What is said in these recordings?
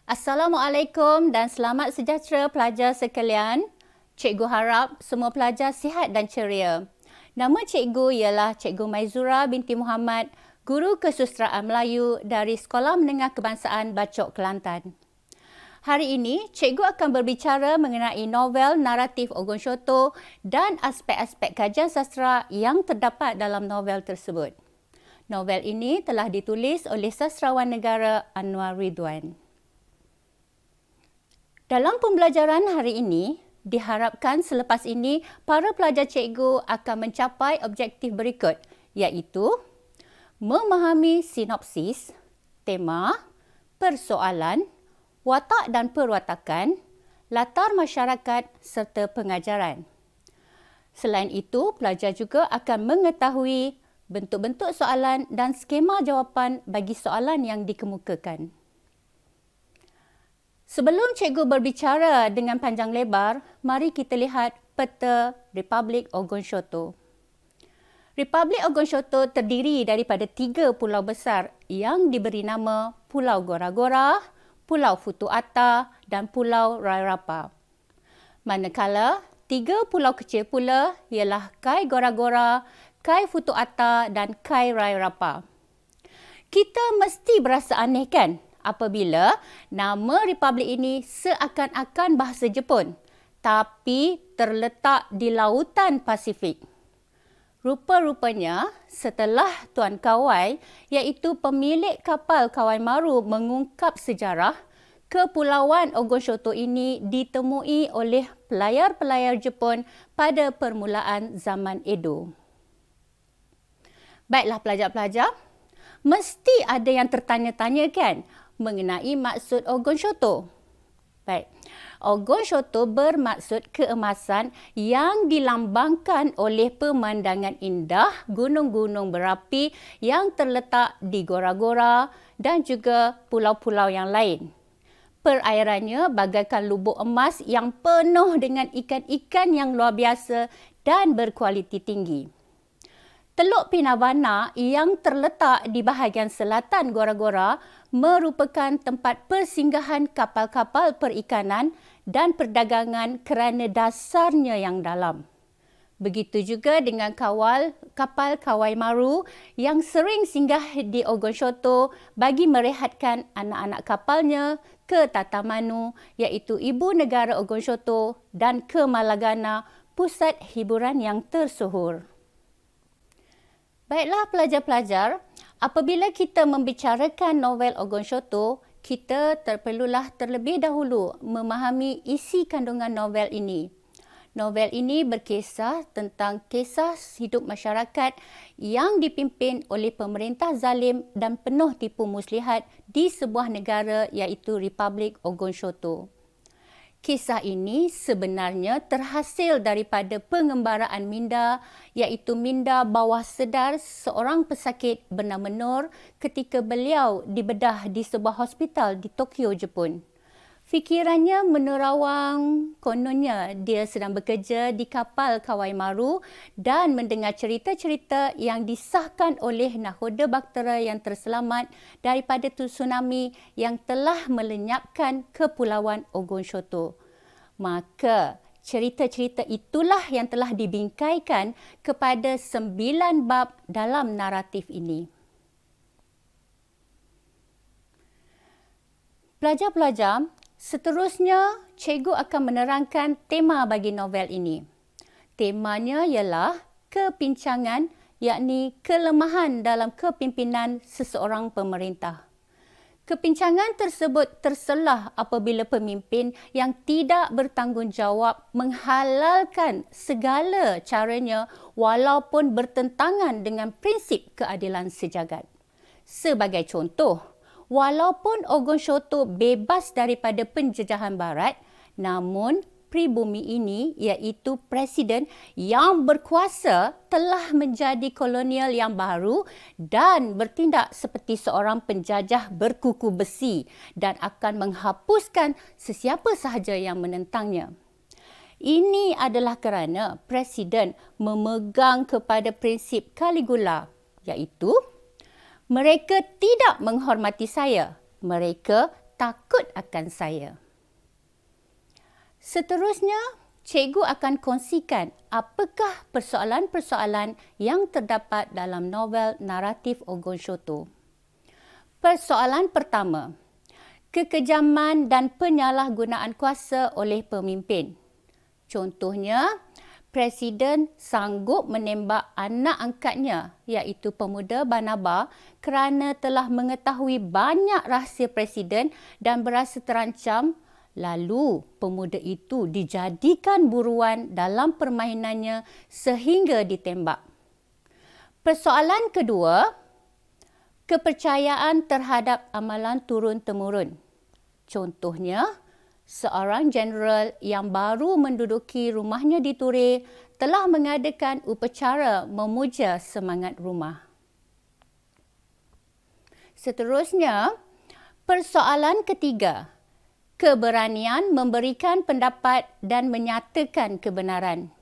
Assalamualaikum dan selamat sejahtera pelajar sekalian. Cikgu harap semua pelajar sihat dan ceria. Nama cikgu ialah Cikgu Maizura binti Muhammad, Guru Kesusastraan Melayu dari Sekolah Menengah Kebangsaan Bacok, Kelantan. Hari ini, cikgu akan berbicara mengenai novel naratif Ogon Syoto dan aspek-aspek kajian sastra yang terdapat dalam novel tersebut. Novel ini telah ditulis oleh sastrawan negara Anwar Ridwan. Dalam pembelajaran hari ini, diharapkan selepas ini para pelajar cikgu akan mencapai objektif berikut, iaitu memahami sinopsis, tema, persoalan, watak dan perwatakan, latar masyarakat serta pengajaran. Selain itu, pelajar juga akan mengetahui bentuk-bentuk soalan dan skema jawapan bagi soalan yang dikemukakan. Sebelum cikgu berbicara dengan panjang lebar, mari kita lihat peta Republik Ogon Syoto. Republik Ogon Syoto terdiri daripada 3 pulau besar yang diberi nama Pulau Gora-Gora, Pulau Futu Ata dan Pulau Rairapa. Manakala 3 pulau kecil pula ialah Kai Gora-Gora, Kai Futu Ata dan Kai Rairapa. Kita mesti berasa aneh kan apabila nama republik ini seakan-akan bahasa Jepun tapi terletak di lautan Pasifik. Rupa-rupanya setelah Tuan Kawai iaitu pemilik kapal Kawai Maru mengungkap sejarah, Kepulauan Ogon Syoto ini ditemui oleh pelayar-pelayar Jepun pada permulaan zaman Edo. Baiklah pelajar-pelajar, mesti ada yang tertanya-tanya kan mengenai maksud Ogon Syoto. Baik, Ogon Syoto bermaksud keemasan yang dilambangkan oleh pemandangan indah gunung-gunung berapi yang terletak di Gora-Gora dan juga pulau-pulau yang lain. Perairannya bagaikan lubuk emas yang penuh dengan ikan-ikan yang luar biasa dan berkualiti tinggi. Teluk Pinavana yang terletak di bahagian selatan Gora-Gora merupakan tempat persinggahan kapal-kapal perikanan dan perdagangan kerana dasarnya yang dalam. Begitu juga dengan kapal Kawai Maru yang sering singgah di Ogon Syoto bagi merehatkan anak-anak kapalnya ke Tatamanu iaitu ibu negara Ogon Syoto dan ke Malagana, pusat hiburan yang tersohor. Baiklah pelajar-pelajar, apabila kita membicarakan novel Ogon Syoto, kita perlulah terlebih dahulu memahami isi kandungan novel ini. Novel ini berkisah tentang kisah hidup masyarakat yang dipimpin oleh pemerintah zalim dan penuh tipu muslihat di sebuah negara iaitu Republik Ogon Syoto. Kisah ini sebenarnya terhasil daripada pengembaraan minda iaitu minda bawah sedar seorang pesakit bernama Nur ketika beliau dibedah di sebuah hospital di Tokyo, Jepun. Fikirannya menerawang, kononnya dia sedang bekerja di kapal Kawai Maru dan mendengar cerita-cerita yang disahkan oleh nakhoda bahtera yang terselamat daripada tsunami yang telah melenyapkan Kepulauan Ogon Syoto. Maka cerita-cerita itulah yang telah dibingkaikan kepada 9 bab dalam naratif ini. Pelajar-pelajar, seterusnya, cikgu akan menerangkan tema bagi novel ini. Temanya ialah kepincangan, yakni kelemahan dalam kepimpinan seseorang pemerintah. Kepincangan tersebut terselah apabila pemimpin yang tidak bertanggungjawab menghalalkan segala caranya walaupun bertentangan dengan prinsip keadilan sejagat. Sebagai contoh, walaupun Ogon Syoto bebas daripada penjejahan barat, namun pribumi ini iaitu presiden yang berkuasa telah menjadi kolonial yang baru dan bertindak seperti seorang penjajah berkuku besi dan akan menghapuskan sesiapa sahaja yang menentangnya. Ini adalah kerana presiden memegang kepada prinsip Caligula iaitu mereka tidak menghormati saya, mereka takut akan saya. Seterusnya, cikgu akan kongsikan apakah persoalan-persoalan yang terdapat dalam novel naratif Ogonshoto. Persoalan pertama, kekejaman dan penyalahgunaan kuasa oleh pemimpin. Contohnya, Presiden sanggup menembak anak angkatnya iaitu pemuda Barnaba kerana telah mengetahui banyak rahsia Presiden dan berasa terancam. Lalu, pemuda itu dijadikan buruan dalam permainannya sehingga ditembak. Persoalan kedua, kepercayaan terhadap amalan turun-temurun. Contohnya, seorang jeneral yang baru menduduki rumahnya di Ture telah mengadakan upacara memuja semangat rumah. Seterusnya, persoalan ketiga, keberanian memberikan pendapat dan menyatakan kebenaran.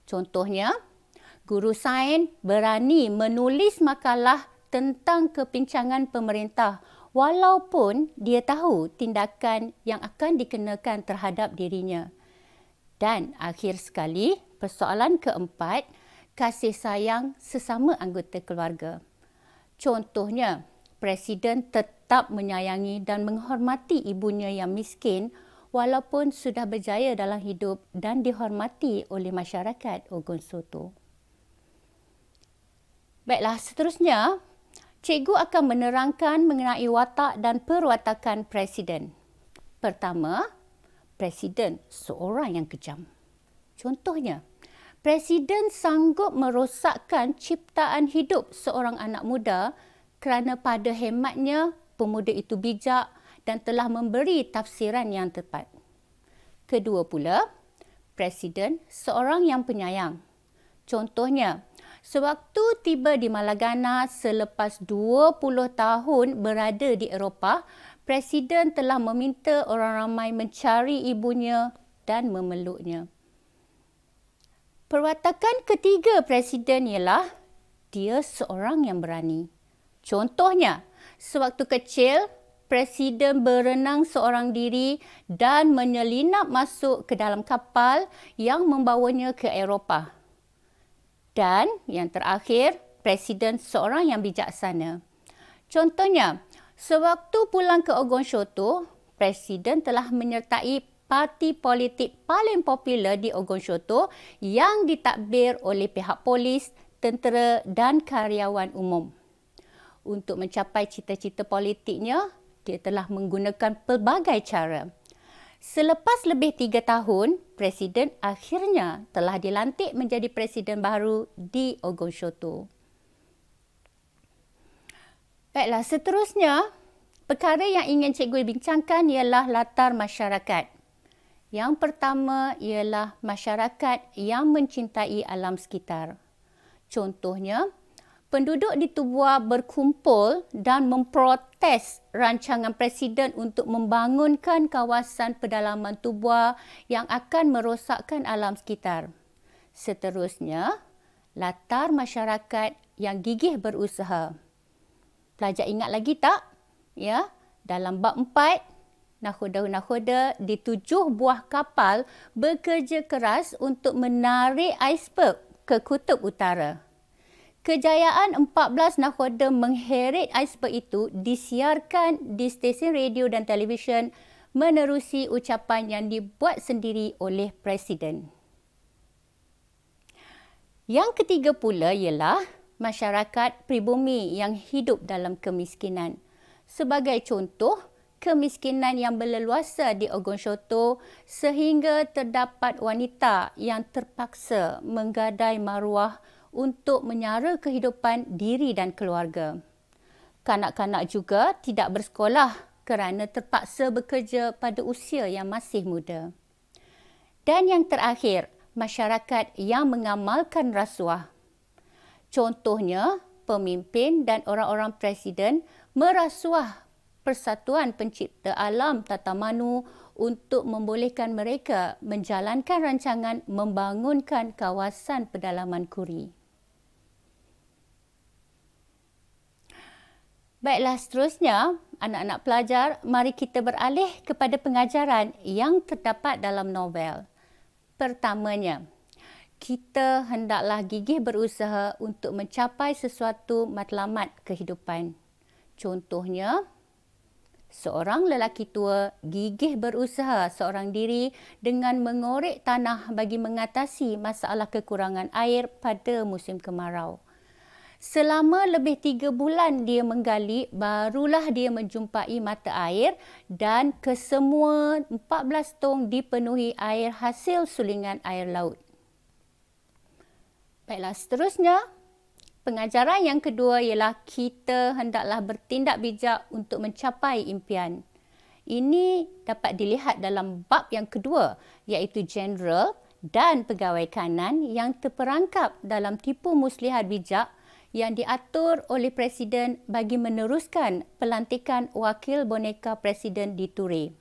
Contohnya, guru sains berani menulis makalah tentang kepincangan pemerintah walaupun dia tahu tindakan yang akan dikenakan terhadap dirinya. Dan akhir sekali, persoalan keempat, kasih sayang sesama anggota keluarga. Contohnya, Presiden tetap menyayangi dan menghormati ibunya yang miskin walaupun sudah berjaya dalam hidup dan dihormati oleh masyarakat Ogonsoto. Baiklah, seterusnya, cikgu akan menerangkan mengenai watak dan perwatakan Presiden. Pertama, Presiden seorang yang kejam. Contohnya, Presiden sanggup merosakkan ciptaan hidup seorang anak muda kerana pada hematnya pemuda itu bijak dan telah memberi tafsiran yang tepat. Kedua pula, Presiden seorang yang penyayang. Contohnya, sewaktu tiba di Malagana selepas 20 tahun berada di Eropah, Presiden telah meminta orang ramai mencari ibunya dan memeluknya. Perwatakan ketiga Presiden ialah dia seorang yang berani. Contohnya, sewaktu kecil, Presiden berenang seorang diri dan menyelinap masuk ke dalam kapal yang membawanya ke Eropah. Dan yang terakhir, Presiden seorang yang bijaksana. Contohnya, sewaktu pulang ke Ogonsoto, Presiden telah menyertai parti politik paling popular di Ogonsoto yang ditadbir oleh pihak polis, tentera dan karyawan umum. Untuk mencapai cita-cita politiknya, dia telah menggunakan pelbagai cara. Selepas lebih 3 tahun, Presiden akhirnya telah dilantik menjadi Presiden baru di Ogonsoto. Baiklah, seterusnya, perkara yang ingin cikgu bincangkan ialah latar masyarakat. Yang pertama ialah masyarakat yang mencintai alam sekitar. Contohnya, penduduk di Tubua berkumpul dan memprotes rancangan Presiden untuk membangunkan kawasan pedalaman Tubua yang akan merosakkan alam sekitar. Seterusnya, latar masyarakat yang gigih berusaha. Pelajar ingat lagi tak? Ya, dalam bab 4, nakhoda-nakhoda di 7 buah kapal bekerja keras untuk menarik iceberg ke kutub utara. Kejayaan 14 nakhoda mengheret iceberg itu disiarkan di stesen radio dan televisyen menerusi ucapan yang dibuat sendiri oleh Presiden. Yang ketiga pula ialah masyarakat pribumi yang hidup dalam kemiskinan. Sebagai contoh, kemiskinan yang berleluasa di Ogonsoto sehingga terdapat wanita yang terpaksa menggadai maruah untuk menyara kehidupan diri dan keluarga. Kanak-kanak juga tidak bersekolah kerana terpaksa bekerja pada usia yang masih muda. Dan yang terakhir, masyarakat yang mengamalkan rasuah. Contohnya, pemimpin dan orang-orang Presiden merasuah Persatuan Pencipta Alam Tatamanu untuk membolehkan mereka menjalankan rancangan membangunkan kawasan pedalaman Kuri. Baiklah, seterusnya, anak-anak pelajar, mari kita beralih kepada pengajaran yang terdapat dalam novel. Pertamanya, kita hendaklah gigih berusaha untuk mencapai sesuatu matlamat kehidupan. Contohnya, seorang lelaki tua gigih berusaha seorang diri dengan mengorek tanah bagi mengatasi masalah kekurangan air pada musim kemarau. Selama lebih 3 bulan dia menggali, barulah dia menjumpai mata air dan kesemua 14 tong dipenuhi air hasil sulingan air laut. Baiklah, seterusnya, pengajaran yang kedua ialah kita hendaklah bertindak bijak untuk mencapai impian. Ini dapat dilihat dalam bab yang kedua, iaitu Jeneral dan Pegawai Kanan yang terperangkap dalam tipu muslihat bijak yang diatur oleh Presiden bagi meneruskan pelantikan wakil boneka Presiden di Ture.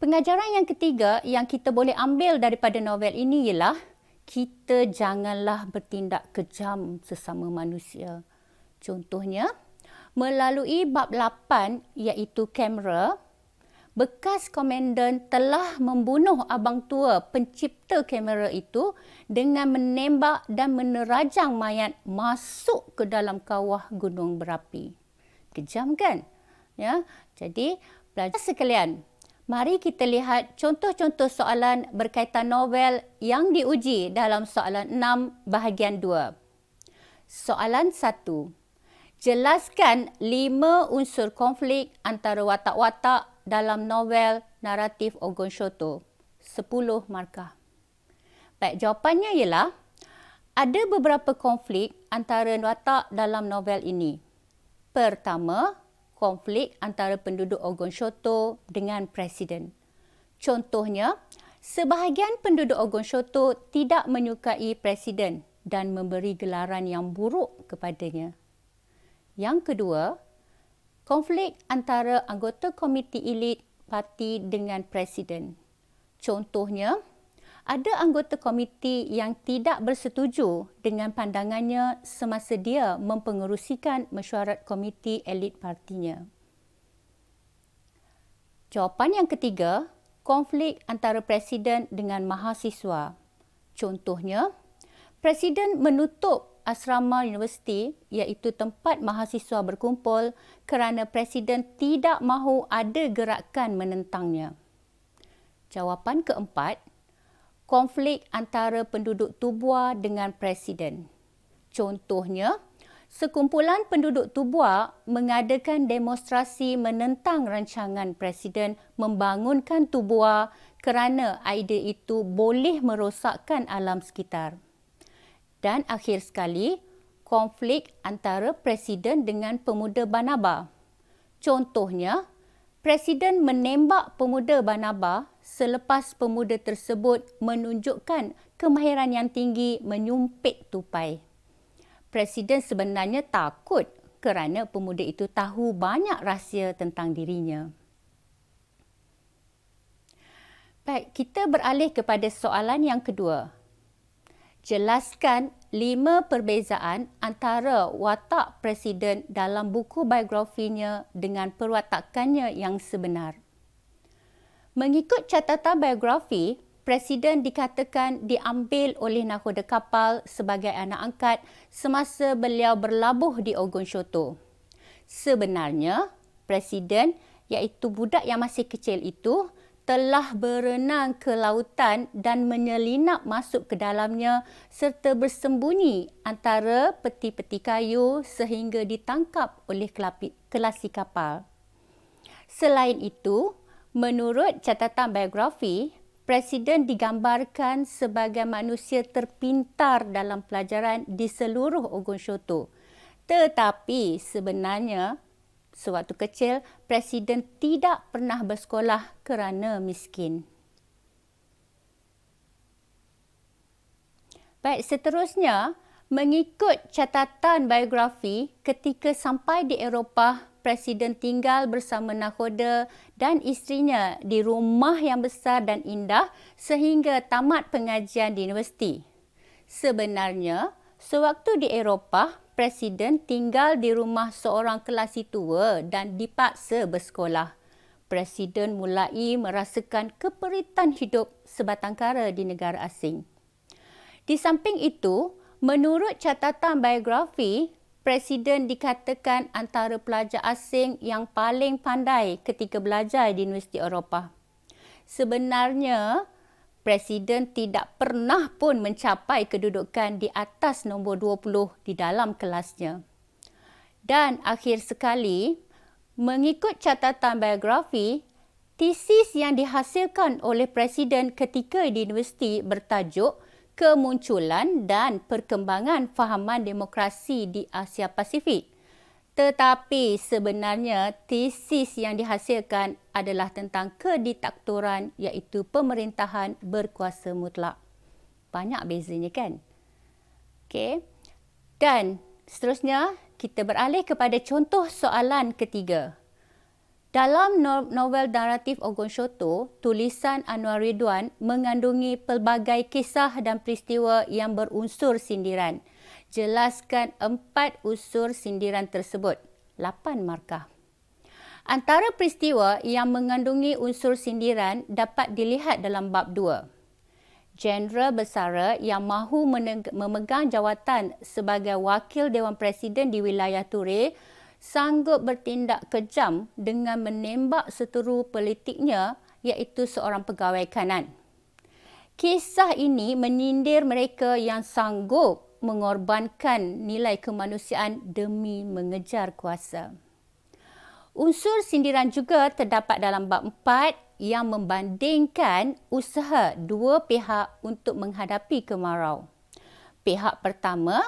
Pengajaran yang ketiga yang kita boleh ambil daripada novel ini ialah kita janganlah bertindak kejam sesama manusia. Contohnya, melalui bab 8 iaitu kamera, bekas komandan telah membunuh abang tua pencipta kamera itu dengan menembak dan menerajang mayat masuk ke dalam kawah gunung berapi. Kejam kan? Ya. Jadi, pelajar sekalian, mari kita lihat contoh-contoh soalan berkaitan novel yang diuji dalam soalan 6 bahagian 2. Soalan 1. Jelaskan 5 unsur konflik antara watak-watak dalam novel naratif Ogon Sholto. 10 markah. Baik, jawapannya ialah ada beberapa konflik antara watak dalam novel ini. Pertama, konflik antara penduduk Ogon Sholto dengan Presiden. Contohnya, sebahagian penduduk Ogon Sholto tidak menyukai Presiden dan memberi gelaran yang buruk kepadanya. Yang kedua, konflik antara anggota komiti elit parti dengan Presiden. Contohnya, ada anggota komiti yang tidak bersetuju dengan pandangannya semasa dia mempengerusikan mesyuarat komiti elit partinya. Jawapan yang ketiga, konflik antara Presiden dengan mahasiswa. Contohnya, Presiden menutup asrama universiti iaitu tempat mahasiswa berkumpul kerana Presiden tidak mahu ada gerakan menentangnya. Jawapan keempat, konflik antara penduduk Tubua dengan Presiden. Contohnya, sekumpulan penduduk Tubua mengadakan demonstrasi menentang rancangan Presiden membangunkan Tubua kerana idea itu boleh merosakkan alam sekitar. Dan akhir sekali, konflik antara Presiden dengan pemuda Banaba. Contohnya, Presiden menembak pemuda Banaba selepas pemuda tersebut menunjukkan kemahiran yang tinggi menyumpit tupai. Presiden sebenarnya takut kerana pemuda itu tahu banyak rahsia tentang dirinya. Baik, kita beralih kepada soalan yang kedua. Jelaskan 5 perbezaan antara watak Presiden dalam buku biografinya dengan perwatakannya yang sebenar. Mengikut catatan biografi, Presiden dikatakan diambil oleh nakhoda kapal sebagai anak angkat semasa beliau berlabuh di Ogon Sholto. Sebenarnya, Presiden iaitu budak yang masih kecil itu telah berenang ke lautan dan menyelinap masuk ke dalamnya serta bersembunyi antara peti-peti kayu sehingga ditangkap oleh kelasi kapal. Selain itu, menurut catatan biografi, Presiden digambarkan sebagai manusia terpintar dalam pelajaran di seluruh Ogon Sholto. Tetapi sebenarnya, sewaktu kecil, Presiden tidak pernah bersekolah kerana miskin. Baik, seterusnya, mengikut catatan biografi, ketika sampai di Eropah, Presiden tinggal bersama nakhoda dan isterinya di rumah yang besar dan indah sehingga tamat pengajian di universiti. Sebenarnya, sewaktu di Eropah, Presiden tinggal di rumah seorang kelasi tua dan dipaksa bersekolah. Presiden mulai merasakan keperitan hidup sebatang kara di negara asing. Di samping itu, menurut catatan biografi, Presiden dikatakan antara pelajar asing yang paling pandai ketika belajar di Universiti Eropah. Sebenarnya, Presiden tidak pernah pun mencapai kedudukan di atas nombor 20 di dalam kelasnya. Dan akhir sekali, mengikut catatan biografi, tesis yang dihasilkan oleh Presiden ketika di universiti bertajuk Kemunculan dan Perkembangan Fahaman Demokrasi di Asia Pasifik. Tetapi sebenarnya tesis yang dihasilkan adalah tentang kediktatoran, iaitu pemerintahan berkuasa mutlak. Banyak bezanya kan? Okey. Dan seterusnya kita beralih kepada contoh soalan ketiga. Dalam novel naratif Ogon Sholto, tulisan Anwar Ridwan mengandungi pelbagai kisah dan peristiwa yang berunsur sindiran. Jelaskan 4 unsur sindiran tersebut. 8 markah. Antara peristiwa yang mengandungi unsur sindiran dapat dilihat dalam bab 2. Jeneral bersara yang mahu memegang jawatan sebagai wakil Dewan Presiden di wilayah Ture sanggup bertindak kejam dengan menembak seteru politiknya, iaitu seorang pegawai kanan. Kisah ini menyindir mereka yang sanggup mengorbankan nilai kemanusiaan demi mengejar kuasa. Unsur sindiran juga terdapat dalam bab 4 yang membandingkan usaha dua pihak untuk menghadapi kemarau. Pihak pertama,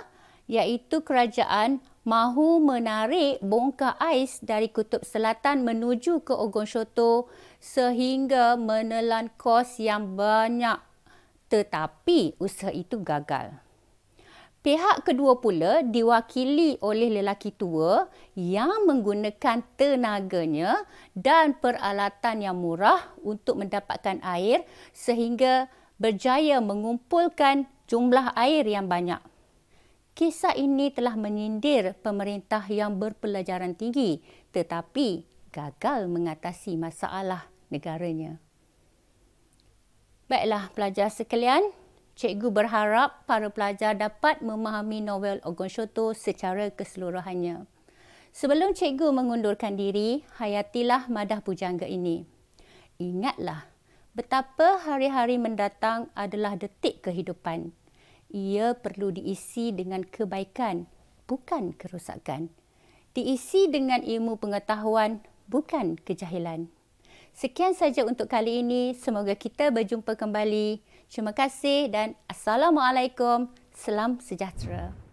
iaitu kerajaan, mahu menarik bongkar ais dari Kutub Selatan menuju ke Ogon Sholto sehingga menelan kos yang banyak. Tetapi usaha itu gagal. Pihak kedua pula diwakili oleh lelaki tua yang menggunakan tenaganya dan peralatan yang murah untuk mendapatkan air sehingga berjaya mengumpulkan jumlah air yang banyak. Kisah ini telah menyindir pemerintah yang berpelajaran tinggi tetapi gagal mengatasi masalah negaranya. Baiklah pelajar sekalian, cikgu berharap para pelajar dapat memahami novel Ogon Sholto secara keseluruhannya. Sebelum cikgu mengundurkan diri, hayatilah madah pujangga ini. Ingatlah betapa hari-hari mendatang adalah detik kehidupan. Ia perlu diisi dengan kebaikan, bukan kerosakan. Diisi dengan ilmu pengetahuan, bukan kejahilan. Sekian saja untuk kali ini. Semoga kita berjumpa kembali. Terima kasih dan Assalamualaikum. Salam sejahtera.